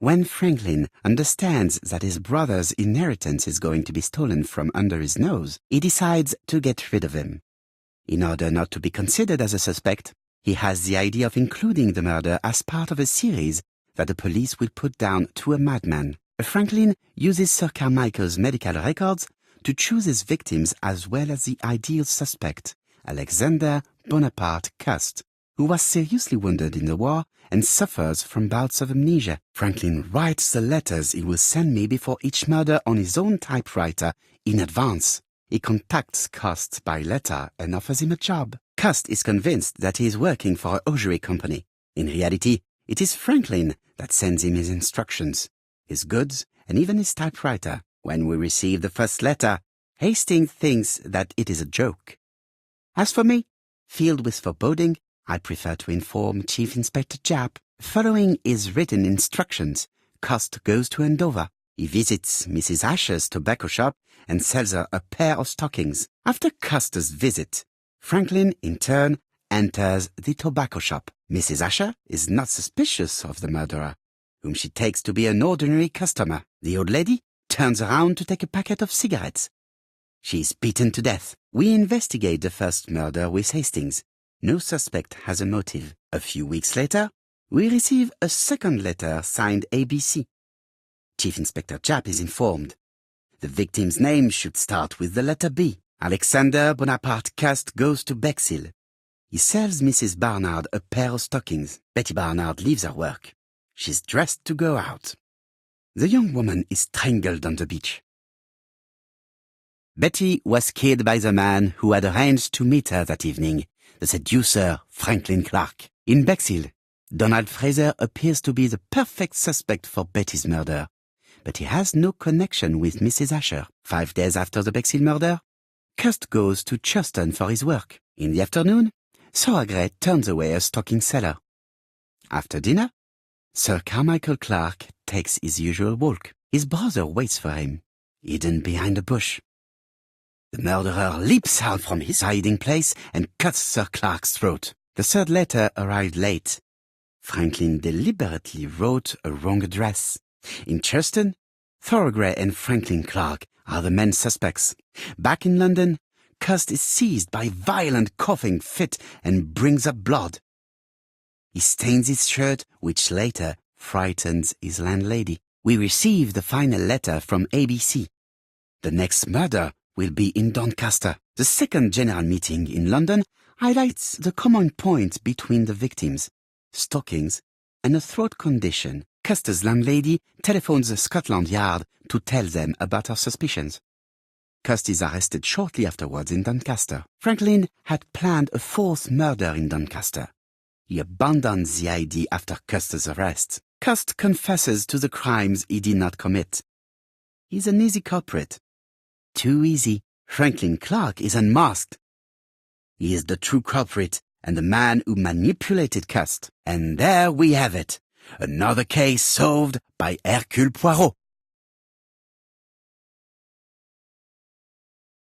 When Franklin understands that his brother's inheritance is going to be stolen from under his nose, he decides to get rid of him. In order not to be considered as a suspect, he has the idea of including the murder as part of a series that the police will put down to a madman. Franklin uses Sir Carmichael's medical records to choose his victims as well as the ideal suspect, Alexander Bonaparte Cust, who was seriously wounded in the war and suffers from bouts of amnesia. Franklin writes the letters he will send me before each murder on his own typewriter in advance. He contacts Cust by letter and offers him a job. Cust is convinced that he is working for a hosiery company. In reality, it is Franklin that sends him his instructions, his goods, and even his typewriter. When we receive the first letter, Hastings thinks that it is a joke. As for me, filled with foreboding, I prefer to inform Chief Inspector Japp. Following his written instructions, Cust goes to Andover. He visits Mrs. Asher's tobacco shop and sells her a pair of stockings. After Cust's visit, Franklin, in turn, enters the tobacco shop. Mrs. Asher is not suspicious of the murderer, whom she takes to be an ordinary customer. The old lady turns around to take a packet of cigarettes. She is beaten to death. We investigate the first murder with Hastings. No suspect has a motive. A few weeks later, we receive a second letter signed ABC. Chief Inspector Japp is informed. The victim's name should start with the letter B. Alexander Bonaparte Cust goes to Bexhill. He sells Mrs. Barnard a pair of stockings. Betty Barnard leaves her work. She's dressed to go out. The young woman is strangled on the beach. Betty was killed by the man who had arranged to meet her that evening, the seducer Franklin Clark. In Bexhill, Donald Fraser appears to be the perfect suspect for Betty's murder, but he has no connection with Mrs. Asher. 5 days after the Bexhill murder, Cust goes to Churston for his work. In the afternoon, Sauergret turns away a stocking seller. After dinner, Sir Carmichael Clark takes his usual walk. His brother waits for him, hidden behind a bush. The murderer leaps out from his hiding place and cuts Sir Clark's throat. The third letter arrived late. Franklin deliberately wrote a wrong address. In Churston, Thorogray and Franklin Clark are the main suspects. Back in London, Cust is seized by violent coughing fit and brings up blood. He stains his shirt, which later frightens his landlady. We receive the final letter from ABC. The next murder will be in Doncaster. The second general meeting in London highlights the common point between the victims, stockings, and a throat condition. Cust's landlady telephones Scotland Yard to tell them about her suspicions. Cust is arrested shortly afterwards in Doncaster. Franklin had planned a fourth murder in Doncaster. He abandons the idea after Cust's arrest. Cust confesses to the crimes he did not commit. He's an easy culprit. Too easy. Franklin Clark is unmasked. He is the true culprit and the man who manipulated Cust. And there we have it. Another case solved by Hercule Poirot.